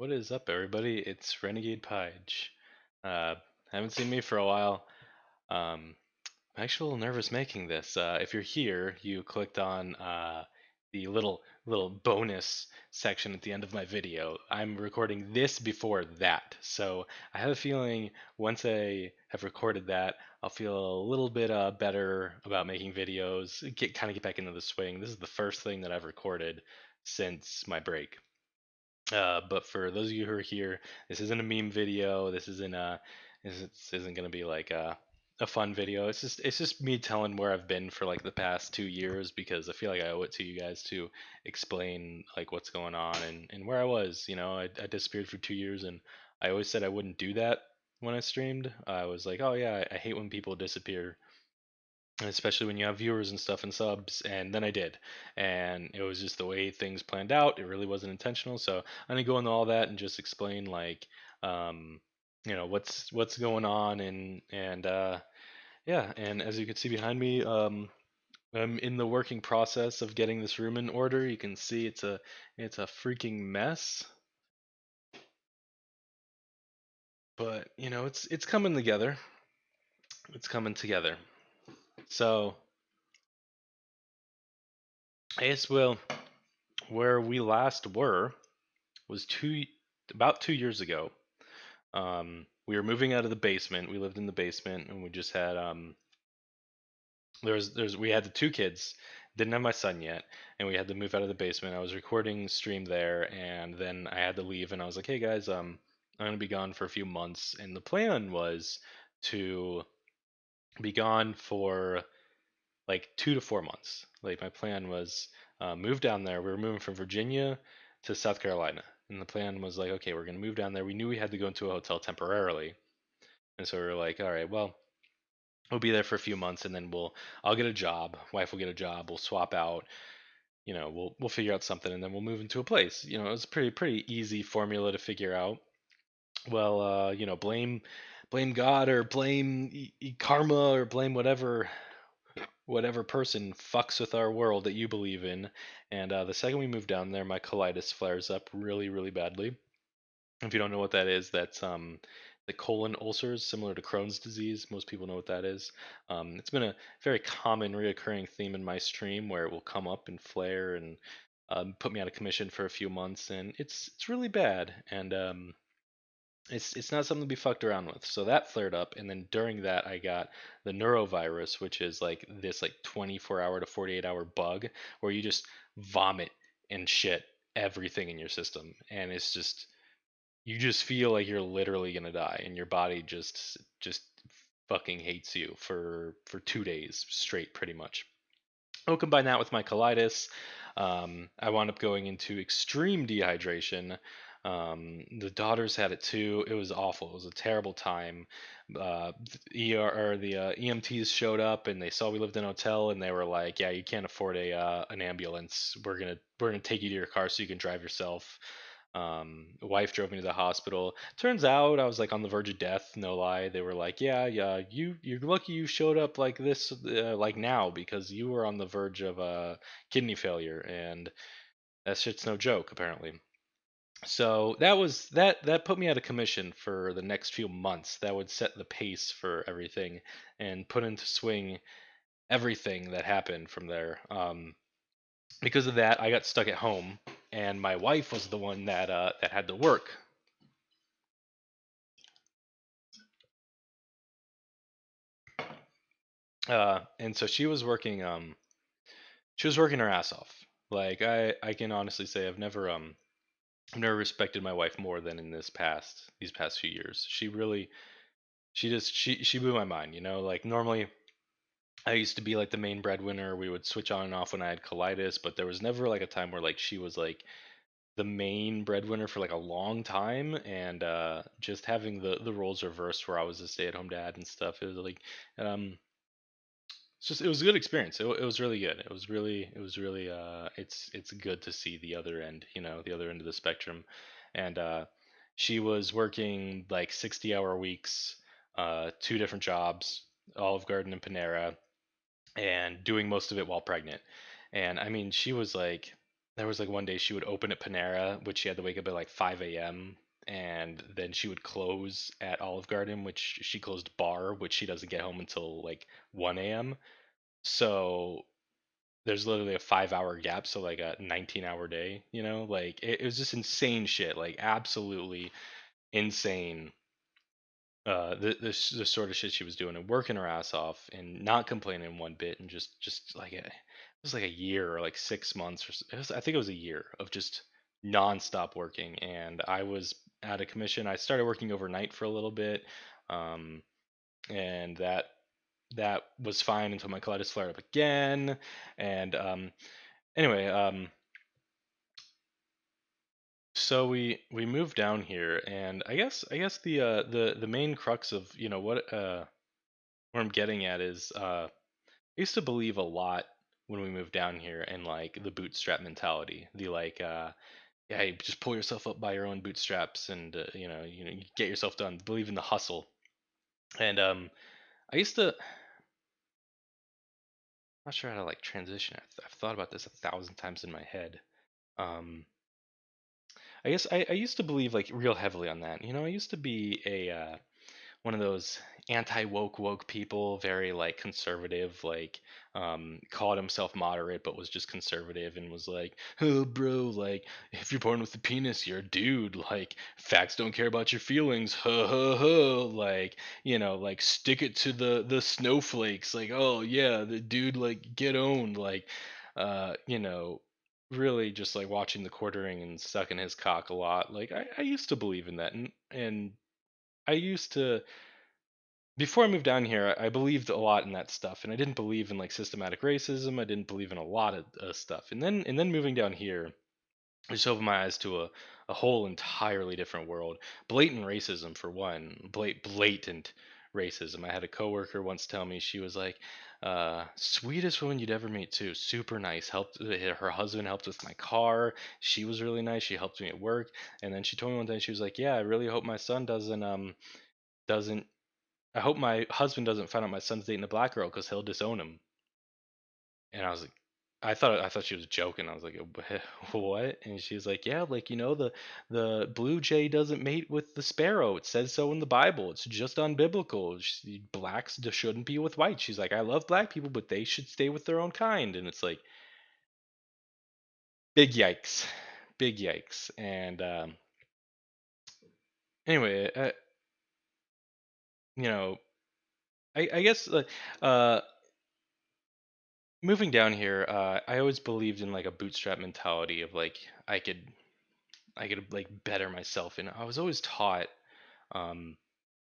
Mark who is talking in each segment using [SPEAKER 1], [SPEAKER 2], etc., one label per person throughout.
[SPEAKER 1] What is up, everybody? It's Renegade Pige. Uh, haven't seen me for a while. Um, I'm actually a little nervous making this. If you're here, you clicked on the little bonus section at the end of my video. I'm recording this before that, so I have a feeling once I have recorded that, I'll feel a little bit better about making videos. Get back into the swing. This is the first thing that I've recorded since my break. But for those of you who are here, this isn't a meme video. This isn't gonna be like a fun video. It's just me telling where I've been for like the past 2 years because I feel like I owe it to you guys to explain like what's going on and where I was. I disappeared for 2 years and I always said I wouldn't do that when I streamed. I was like, oh yeah, I hate when people disappear, especially when you have viewers and stuff and subs. And then I did, and it was just the way things planned out. It really wasn't intentional. So I'm gonna go into all that and just explain like um what's going on. And yeah, and as you can see behind me, I'm in the working process of getting this room in order. You can see it's a freaking mess, but it's coming together. It's coming together. So I guess, well, where we last were was about 2 years ago. We were moving out of the basement. We lived in the basement, and we just had there's we had the two kids. Didn't have my son yet, and we had to move out of the basement. I was recording stream there, and then I had to leave, and I was like, "Hey guys, I'm gonna be gone for a few months." And the plan was to be gone for like 2 to 4 months. Like my plan was move down there. We were moving from Virginia to South Carolina, and the plan was like, okay, we're gonna move down there. We knew we had to go into a hotel temporarily, and so we were like, all right, well, we'll be there for a few months, and then I'll get a job. Wife will get a job. We'll swap out. We'll figure out something, and then we'll move into a place. It was a pretty easy formula to figure out. Well, blame God or blame karma or blame whatever person fucks with our world that you believe in. And the second we move down there, my colitis flares up really, really badly. If you don't know what that is, that's the colon ulcers, similar to Crohn's disease. Most people know what that is. It's been a very common, reoccurring theme in my stream where it will come up and flare and put me out of commission for a few months, and it's really bad. And it's not something to be fucked around with. So that flared up, and then during that, I got the neurovirus, which is like this like 24-hour to 48-hour bug where you just vomit and shit everything in your system, and it's just you just feel like you're literally gonna die, and your body just fucking hates you for 2 days straight, pretty much. I'll combine that with my colitis. I wound up going into extreme dehydration. The daughters had it too. It was awful. It was a terrible time. The EMTs showed up and they saw we lived in a hotel and they were like, "Yeah, you can't afford an ambulance. We're gonna take you to your car so you can drive yourself." Wife drove me to the hospital. Turns out I was like on the verge of death. No lie. They were like, "Yeah, yeah, you're lucky you showed up like this, like now, because you were on the verge of kidney failure, and that shit's no joke, apparently." So that put me out of commission for the next few months. That would set the pace for everything and put into swing everything that happened from there. Because of that, I got stuck at home, and my wife was the one that had to work. And so she was working her ass off. Like I can honestly say I've never respected my wife more than in these past few years. She blew my mind. Like normally I used to be like the main breadwinner. We would switch on and off when I had colitis, but there was never like a time where like she was like the main breadwinner for like a long time. And just having the roles reversed where I was a stay-at-home dad and stuff, it was like um it was a good experience. It was really good. It was really it's good to see the other end, the other end of the spectrum. And she was working like 60-hour weeks, two different jobs, Olive Garden and Panera, and doing most of it while pregnant. And I mean, she was like there was like one day she would open at Panera, which she had to wake up at like 5 a.m. And then she would close at Olive Garden, which she closed bar, which she doesn't get home until like 1 a.m. So there's literally a 5 hour gap, so like a 19-hour day, like it was just insane shit, like absolutely insane. The sort of shit she was doing and working her ass off and not complaining one bit, and just like it was like a year or like 6 months I think it was a year of just nonstop working. And I was out of commission. I started working overnight for a little bit, um, and that was fine until my colitis flared up again. And anyway, so we moved down here, and I guess the main crux of what I'm getting at is, I used to believe a lot when we moved down here in like the bootstrap mentality. The like, yeah, you just pull yourself up by your own bootstraps, and you get yourself done. Believe in the hustle. And I used to, not sure how to like transition. I've thought about this 1,000 times in my head. Um, I guess I used to believe like real heavily on that. I used to be a one of those anti woke people, very like conservative, like called himself moderate but was just conservative, and was like, oh bro, like if you're born with a penis, you're a dude, like facts don't care about your feelings, ha ha ha, like like stick it to the snowflakes, like oh yeah, the dude, like get owned, like really just like watching the quartering and sucking his cock a lot. Like I used to believe in that, and I used to, before I moved down here, I believed a lot in that stuff, and I didn't believe in like systematic racism. I didn't believe in a lot of stuff, and then moving down here just opened my eyes to a whole entirely different world. Blatant racism for one, blatant racism. I had a coworker once tell me, she was like, sweetest woman you'd ever meet too, super nice. Helped her husband helped with my car. She was really nice. She helped me at work, and then she told me one day, she was like, yeah, I really hope my son doesn't I hope my husband doesn't find out my son's dating a black girl because he'll disown him. And I was like, I thought she was joking. I was like, what? And she's like, yeah, like the blue jay doesn't mate with the sparrow. It says so in the Bible. It's just unbiblical. Blacks shouldn't be with whites. She's like, I love black people, but they should stay with their own kind. And it's like, big yikes, big yikes. And anyway, you know, I guess uh, moving down here, I always believed in like a bootstrap mentality of like I could like better myself, and I was always taught um,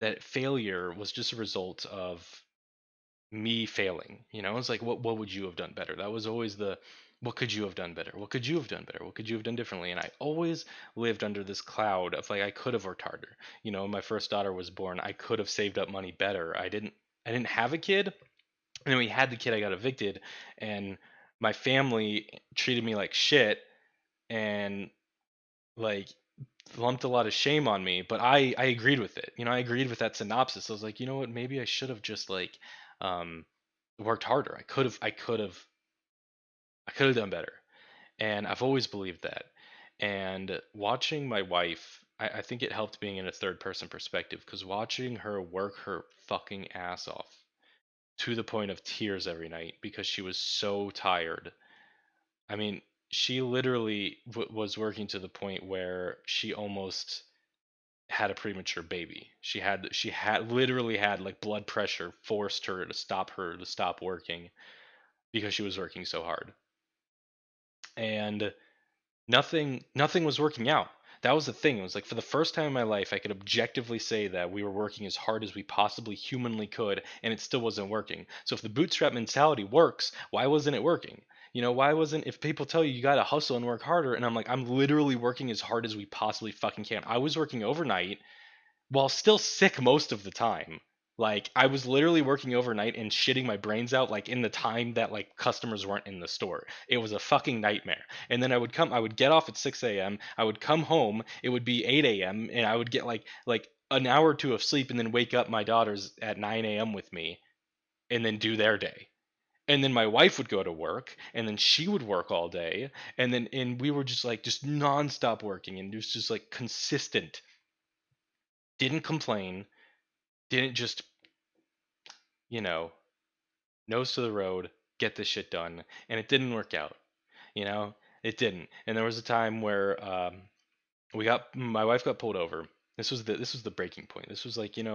[SPEAKER 1] that failure was just a result of me failing. It's like what would you have done better? That was always the what could you have done better? What could you have done better? What could you have done differently? And I always lived under this cloud of like I could have worked harder. When my first daughter was born, I could have saved up money better. I didn't have a kid, and then we had the kid, I got evicted, and my family treated me like shit, and like lumped a lot of shame on me. But I agreed with it. I agreed with that synopsis. I was like, you know what, maybe I should have just like um worked harder. I could have done better. And I've always believed that. And watching my wife, I think it helped being in a third person perspective, because watching her work her fucking ass off to the point of tears every night because she was so tired. I mean, she literally was working to the point where she almost had a premature baby. She had literally had like blood pressure forced her to stop working because she was working so hard. And nothing was working out. That was the thing. It was like for the first time in my life I could objectively say that we were working as hard as we possibly humanly could, and it still wasn't working. So if the bootstrap mentality works, why wasn't it working? Why wasn't, if people tell you you got to hustle and work harder, and I'm like, I'm literally working as hard as we possibly fucking can. I was working overnight while still sick most of the time. Like I was literally working overnight and shitting my brains out like in the time that like customers weren't in the store. It was a fucking nightmare. And then I would get off at 6 a.m. I would come home, it would be 8 a.m. and I would get like an hour or two of sleep, and then wake up my daughters at 9 a.m. with me, and then do their day. And then my wife would go to work, and then she would work all day, and we were just like just nonstop working, and it was just like consistent. Didn't complain, didn't just, you know, nose to the road, get this shit done, and it didn't work out. You know, it didn't. And there was a time where we got my wife got pulled over. This was the breaking point. This was like, this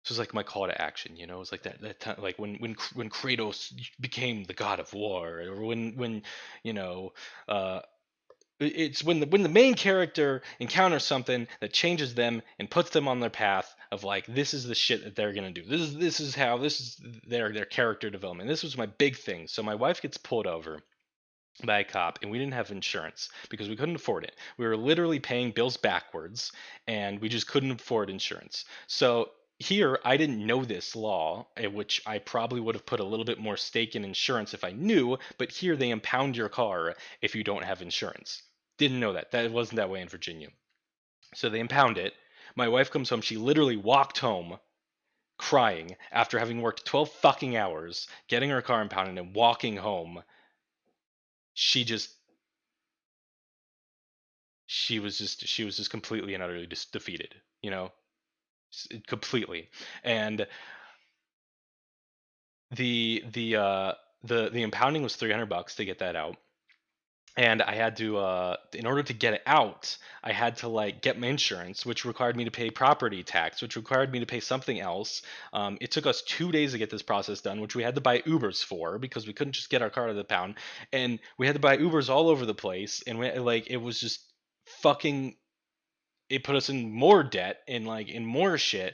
[SPEAKER 1] was like my call to action. It was like that time, like when Kratos became the god of war, or when you know uh it's when the main character encounters something that changes them and puts them on their path of like, this is the shit that they're gonna do. This is their character development. This was my big thing. So my wife gets pulled over by a cop, and we didn't have insurance because we couldn't afford it. We were literally paying bills backwards, and we just couldn't afford insurance. So here, I didn't know this law, which I probably would have put a little bit more stake in insurance if I knew, but here they impound your car if you don't have insurance. Didn't know that. That wasn't that way in Virginia. So they impound it. My wife comes home. She literally walked home crying after having worked 12 fucking hours, getting her car impounded and walking home. She just she was just completely and utterly just defeated, completely. And the impounding was $300 to get that out. And I had to, in order to get it out, I had to like get my insurance, which required me to pay property tax, which required me to pay something else. It took us 2 days to get this process done, which we had to buy Ubers for because we couldn't just get our car to the pound, and we had to buy Ubers all over the place, and it was just fucking. It put us in more debt and like in more shit.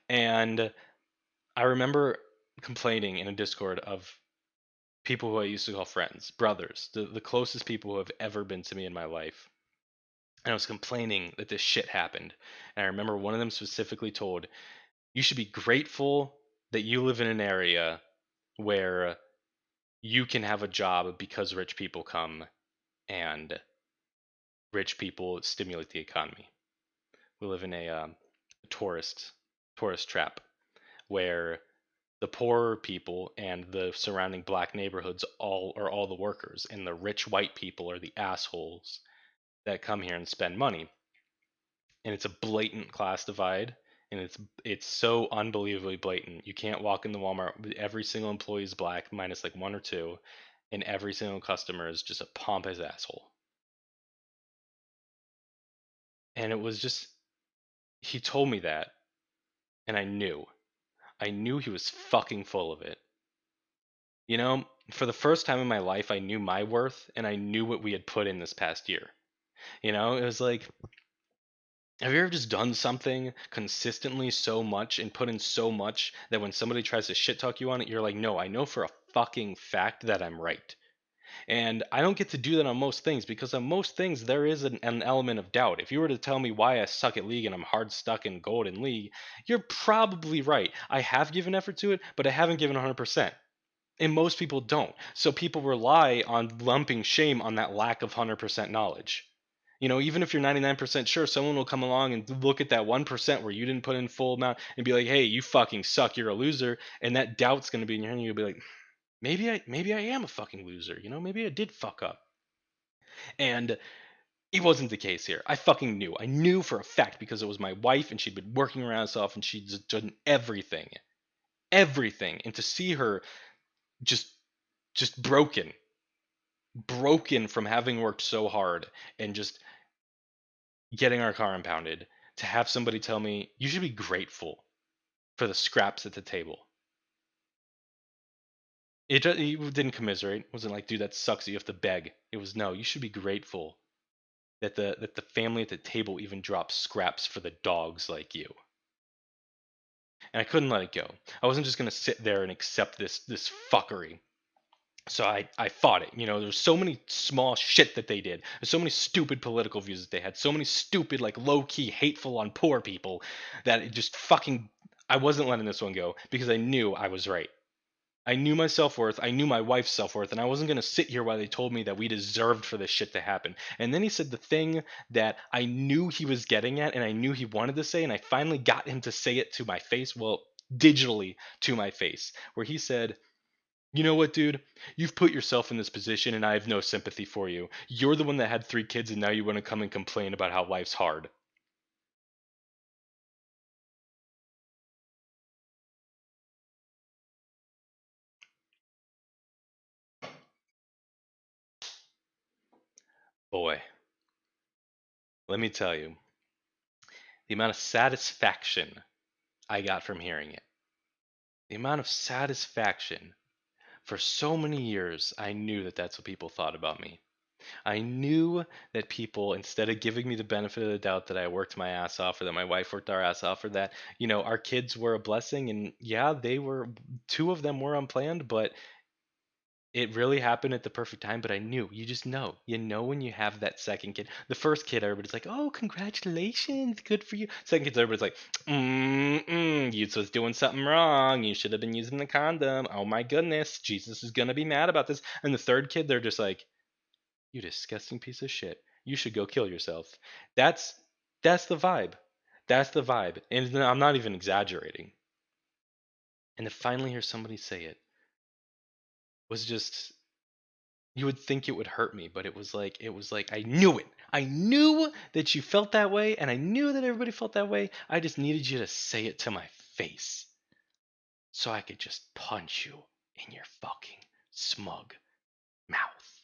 [SPEAKER 1] And I remember complaining in a Discord of people who I used to call friends, brothers, the closest people who have ever been to me in my life. And I was complaining that this shit happened. And I remember one of them specifically told, you should be grateful that you live in an area where you can have a job because rich people come and rich people stimulate the economy. We live in a tourist tourist trap where the poorer people and the surrounding black neighborhoods all are all the workers, and the rich white people are the assholes that come here and spend money. And it's a blatant class divide, and it's so unbelievably blatant. You can't walk in the Walmart. Every single employee is black, minus like one or two, and every single customer is just a pompous asshole. And it was just, he told me that, and I knew he was fucking full of it. For the first time in my life, I knew my worth, and I knew what we had put in this past year. It was like, have you ever just done something consistently so much and put in so much that when somebody tries to shit talk you on it, you're like, no, I know for a fucking fact that I'm right. And I don't get to do that on most things because on most things, there is an element of doubt. If you were to tell me why I suck at League and I'm hard stuck in Gold in League, you're probably right. I have given effort to it, but I haven't given 100%. And most people don't. So people rely on lumping shame on that lack of 100% knowledge. Even if you're 99% sure, someone will come along and look at that 1% where you didn't put in full amount and be like, "Hey, you fucking suck. You're a loser." And that doubt's going to be in your head, and you'll be like, "Maybe I am a fucking loser. Maybe I did fuck up." And it wasn't the case here. I fucking knew. I knew for a fact because it was my wife, and she'd been working around herself, and she'd just done everything. Everything. And to see her just just broken from having worked so hard and just getting our car impounded, to have somebody tell me you should be grateful for the scraps at the table. He didn't commiserate. It wasn't like, dude, that sucks that you have to beg. It was, no, you should be grateful that the family at the table even drops scraps for the dogs like you. And I couldn't let it go. I wasn't just gonna sit there and accept this fuckery. So I fought it. There's so many small shit that they did. There's so many stupid political views that they had. So many stupid, like, low key hateful on poor people, that it just fucking. I wasn't letting this one go because I knew I was right. I knew my self worth. I knew my wife's self worth, and I wasn't gonna sit here while they told me that we deserved for this shit to happen. And then he said the thing that I knew he was getting at, and I knew he wanted to say, and I finally got him to say it to my face. Well, digitally to my face, where he said, "You know what, dude? You've put yourself in this position and I have no sympathy for you. You're the one that had 3 kids and now you want to come and complain about how life's hard." Boy, let me tell you, the amount of satisfaction I got from hearing it. The amount of satisfaction. For so many years, I knew that that's what people thought about me. I knew that people, instead of giving me the benefit of the doubt that I worked my ass off or that my wife worked our ass off or that, our kids were a blessing, and yeah, they were, 2 of them were unplanned, but it really happened at the perfect time. But I knew, you just know, when you have that second kid. The first kid, everybody's like, "Oh, congratulations, good for you." Second kid's, everybody's like, You was doing something wrong. You should have been using the condom. Oh my goodness, Jesus is gonna be mad about this. And the third kid, they're just like, "You disgusting piece of shit. You should go kill yourself." That's that's the vibe. That's the vibe. And I'm not even exaggerating. And to finally hear somebody say it was just, you would think it would hurt me, but it was like I knew it. I knew that you felt that way and I knew that everybody felt that way. I just needed you to say it to my face so I could just punch you in your fucking smug mouth.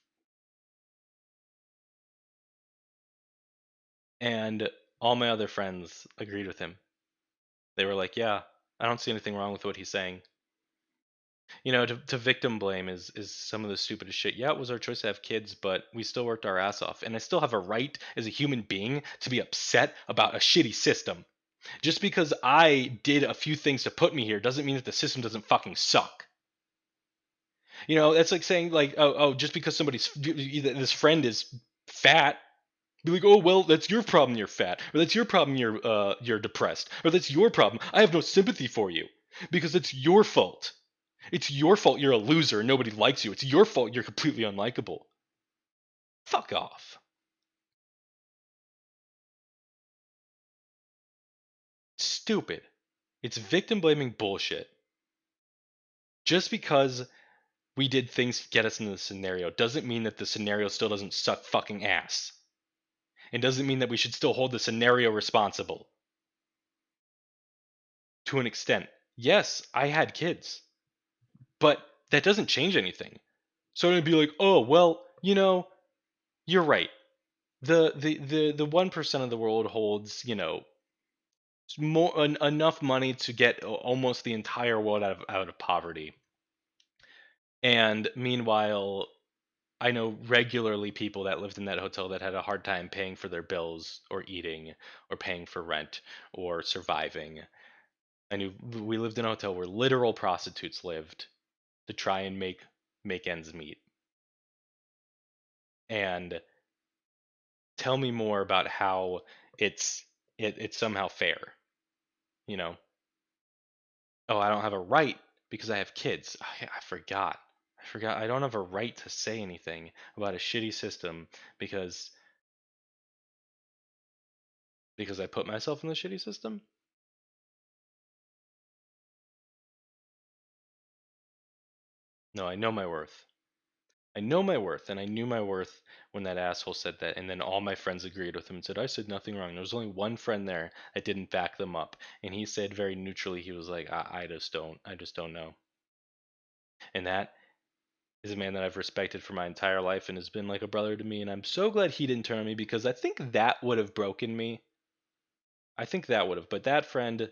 [SPEAKER 1] And all my other friends agreed with him. They were like, "Yeah, I don't see anything wrong with what he's saying." To victim blame is some of the stupidest shit. Yeah, it was our choice to have kids, but we still worked our ass off. And I still have a right as a human being to be upset about a shitty system. Just because I did a few things to put me here doesn't mean that the system doesn't fucking suck. That's like saying, like, oh, just because this friend is fat, be like, "Oh, well, that's your problem, you're fat," or "That's your problem, you're depressed," or "That's your problem, I have no sympathy for you," because it's your fault. It's your fault you're a loser and nobody likes you. It's your fault you're completely unlikable. Fuck off. Stupid. It's victim blaming bullshit. Just because we did things to get us into the scenario doesn't mean that the scenario still doesn't suck fucking ass. It doesn't mean that we should still hold the scenario responsible. To an extent. Yes, I had kids, but that doesn't change anything. So to be like, "Oh, well, you're right. The 1% of the world holds, enough money to get almost the entire world out of poverty." And meanwhile, I know regularly people that lived in that hotel that had a hard time paying for their bills or eating or paying for rent or surviving. I knew we lived in a hotel where literal prostitutes lived to try and make ends meet. And tell me more about how it's somehow fair, you know? "Oh, I don't have a right because I have kids." I forgot. I forgot. I don't have a right to say anything about a shitty system because I put myself in the shitty system? No, I know my worth. I know my worth, and I knew my worth when that asshole said that, and then all my friends agreed with him and said, "I said nothing wrong." There was only one friend there that didn't back them up, and he said very neutrally, he was like, I just don't know." And that is a man that I've respected for my entire life and has been like a brother to me, and I'm so glad he didn't turn on me because I think that would have broken me. I think that would have, but that friend, I'm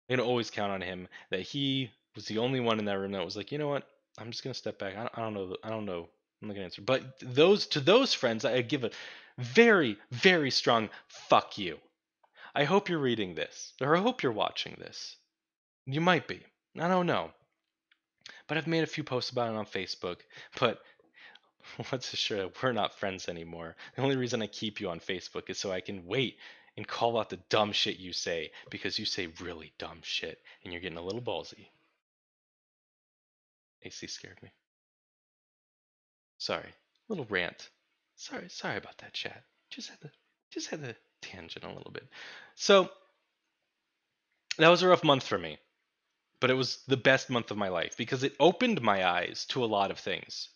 [SPEAKER 1] gonna always count on him. That he was the only one in that room that was like, "You know what? I'm just gonna step back. I don't know. I don't know. I'm not gonna answer." But those friends, I give a very very strong fuck you. I hope you're reading this, or I hope you're watching this. You might be. I don't know. But I've made a few posts about it on Facebook. But what's sure we're not friends anymore. The only reason I keep you on Facebook is so I can wait and call out the dumb shit you say because you say really dumb shit and you're getting a little ballsy. AC scared me. Sorry. Little rant. Sorry about that, chat. Just had to tangent a little bit. So that was a rough month for me. but it was the best month of my life because it opened my eyes to a lot of things.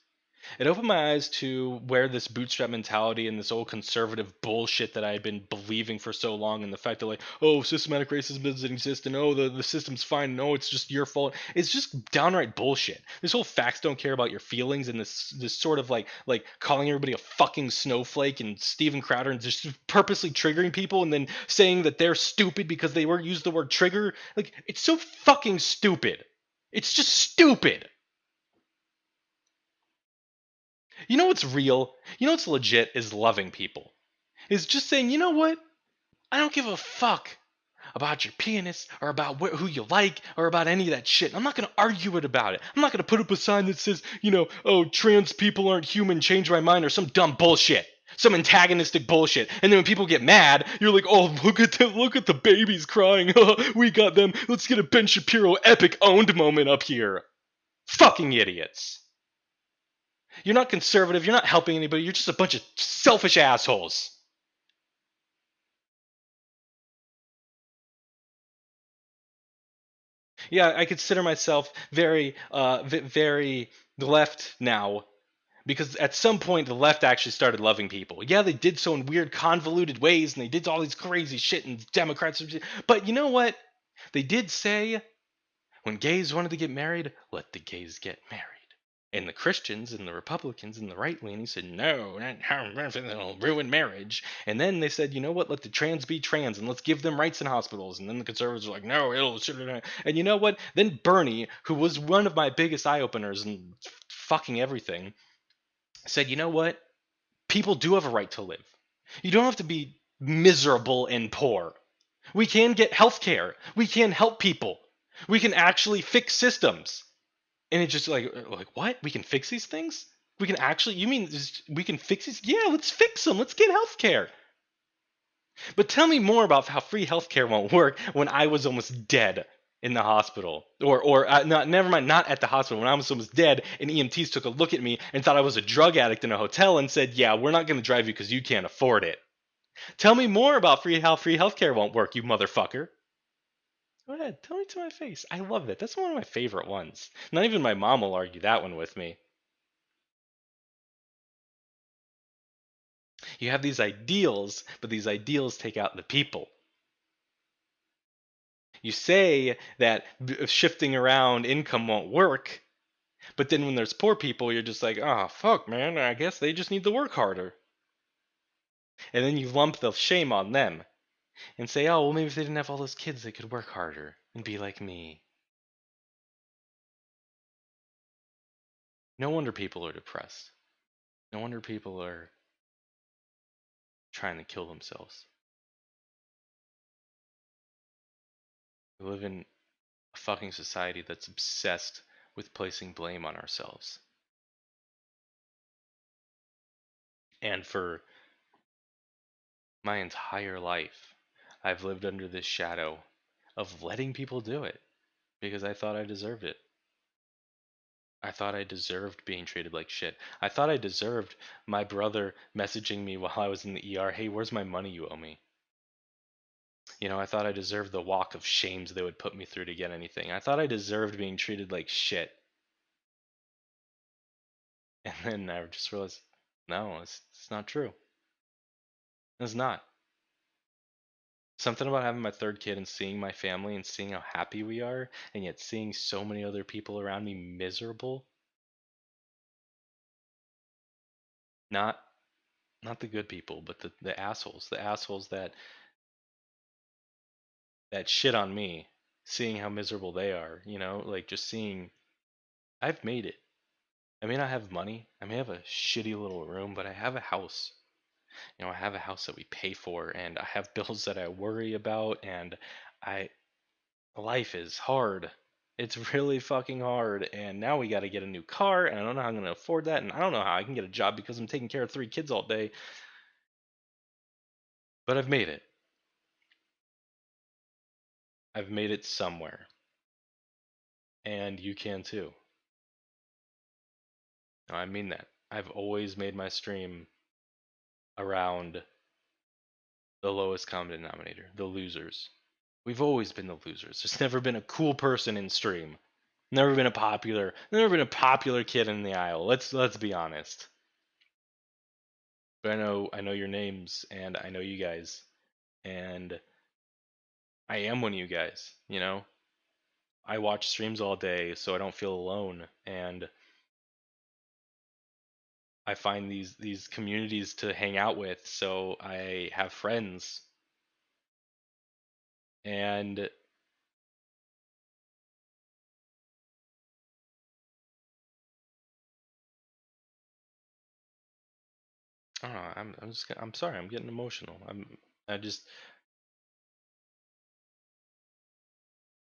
[SPEAKER 1] It opened my eyes to where this bootstrap mentality and this old conservative bullshit that I had been believing for so long, and the fact that, like, oh, systematic racism doesn't exist, and oh, the system's fine, no, it's just your fault. It's just downright bullshit. This whole facts don't care about your feelings, and this sort of like calling everybody a fucking snowflake, and Steven Crowder, and just purposely triggering people, and then saying that they're stupid because they were use the word trigger. Like, it's so fucking stupid. It's just stupid. You know what's real? You know what's legit is loving people. Is just saying, you know what? I don't give a fuck about your penis or about who you like or about any of that shit. I'm not going to argue it about it. I'm not going to put up a sign that says, oh, trans people aren't human, change my mind, or some dumb bullshit. Some antagonistic bullshit. And then when people get mad, you're like, oh, look at the babies crying. We got them. Let's get a Ben Shapiro epic owned moment up here. Fucking idiots. You're not conservative. You're not helping anybody. You're just a bunch of selfish assholes. Yeah, I consider myself very left now because at some point the left actually started loving people. Yeah, they did so in weird, convoluted ways, and they did all these crazy shit, and Democrats. But you know what? They did say when gays wanted to get married, let the gays get married. And the Christians and the Republicans and the right leaning said, no, it'll ruin marriage. And then they said, you know what, let the trans be trans and let's give them rights in hospitals. And then the conservatives were like, no, it'll. And you know what? Then Bernie, who was one of my biggest eye openers and fucking everything, said, you know what? People do have a right to live. You don't have to be miserable and poor. We can get health care. We can help people. We can actually fix systems. And it's just like what? We can fix these things? We can actually? You mean we can fix these? Yeah, let's fix them. Let's get healthcare. But tell me more about how free healthcare won't work when I was almost dead in the hospital, or not. Never mind, not at the hospital. When I was almost dead, and EMTs took a look at me and thought I was a drug addict in a hotel and said, "Yeah, we're not going to drive you because you can't afford it." Tell me more about how free healthcare won't work, you motherfucker. Go ahead, tell me to my face. I love it. That's one of my favorite ones. Not even my mom will argue that one with me. You have these ideals, but these ideals take out the people. You say that shifting around income won't work, but then when there's poor people, you're just like, oh, fuck, man, I guess they just need to work harder. And then you lump the shame on them and say, oh, well, maybe if they didn't have all those kids, they could work harder and be like me. No wonder people are depressed. No wonder people are trying to kill themselves. We live in a fucking society that's obsessed with placing blame on ourselves. And for my entire life, I've lived under this shadow of letting people do it because I thought I deserved it. I thought I deserved being treated like shit. I thought I deserved my brother messaging me while I was in the ER, hey, where's my money you owe me? I thought I deserved the walk of shames they would put me through to get anything. I thought I deserved being treated like shit. And then I just realized, no, it's not true. It's not. Something about having my third kid and seeing my family and seeing how happy we are, and yet seeing so many other people around me miserable. Not not the good people, but the assholes. The assholes that shit on me, seeing how miserable they are, like just seeing I've made it. I may not have money. I may have a shitty little room, but I have a house. I have a house that we pay for, and I have bills that I worry about, and I life is hard. It's really fucking hard. And now we got to get a new car, and I don't know how I'm going to afford that, and I don't know how I can get a job because I'm taking care of 3 kids all day. But I've made it. I've made it somewhere. And you can too. No, I mean that. I've always made my stream around the lowest common denominator, the losers. We've always been the losers. There's never been a cool person in stream. Never been a popular kid in the aisle. Let's be honest. But I know your names and I know you guys and I am one of you guys, you know? I watch streams all day so I don't feel alone and I find these communities to hang out with so I have friends and I don't know, I'm sorry, I'm getting emotional. I just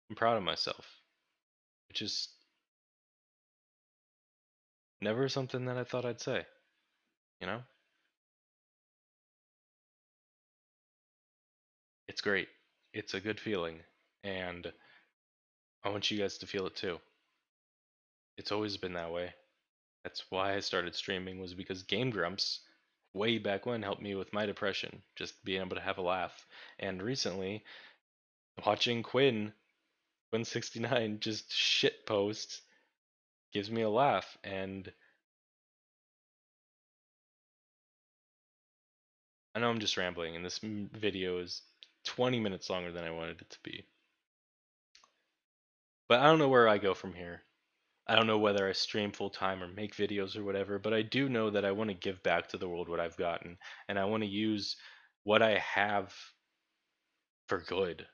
[SPEAKER 1] I'm proud of myself, which is never something that I thought I'd say, you know? It's great. It's a good feeling and I want you guys to feel it too. It's always been that way. That's why I started streaming was because Game Grumps way back when helped me with my depression, just being able to have a laugh. And recently, watching Quinn69 just shit post gives me a laugh and I know I'm just rambling and this video is 20 minutes longer than I wanted it to be. But I don't know where I go from here. I don't know whether I stream full time or make videos or whatever, but I do know that I want to give back to the world what I've gotten, and I want to use what I have for good.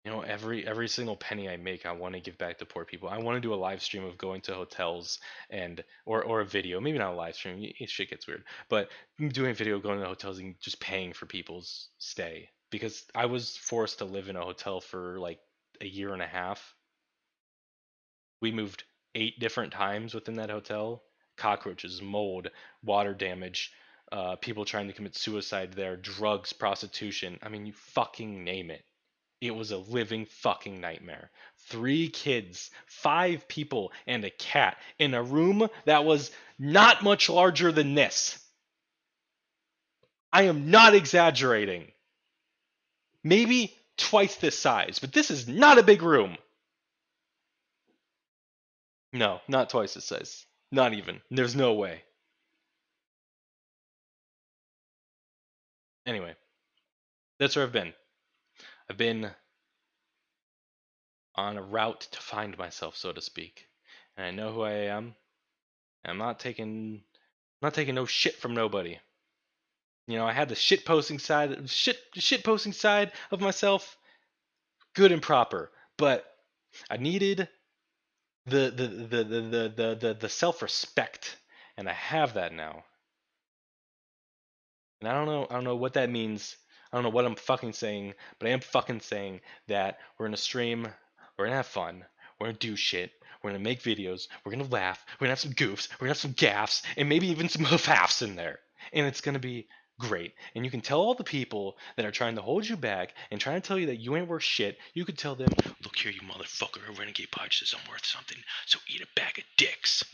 [SPEAKER 1] You know, every single penny I make, I want to give back to poor people. I want to do a live stream of going to hotels and or a video, maybe not a live stream. Shit gets weird, but doing a video, going to hotels and just paying for people's stay because I was forced to live in a hotel for like a year and a half. We moved 8 different times within that hotel. Cockroaches, mold, water damage, people trying to commit suicide there, drugs, prostitution. I mean, you fucking name it. It was a living fucking nightmare. 3 kids, 5 people, and a cat in a room that was not much larger than this. I am not exaggerating. Maybe twice this size, but this is not a big room. No, not twice this size. Not even. There's no way. Anyway, that's where I've been. I've been on a route to find myself, so to speak. And I know who I am. I'm not taking no shit from nobody. You know, I had the shit posting side of myself, good and proper, but I needed the self-respect, and I have that now. And I don't know what that means. I don't know what I'm fucking saying, but I am fucking saying that we're gonna stream, we're gonna have fun, we're gonna do shit, we're gonna make videos, we're gonna laugh, we're gonna have some goofs, we're gonna have some gaffs, and maybe even some hoof-halves in there. And it's gonna be great. And you can tell all the people that are trying to hold you back and trying to tell you that you ain't worth shit, you could tell them, look here, you motherfucker, Renegade Pige says I'm worth something, so eat a bag of dicks.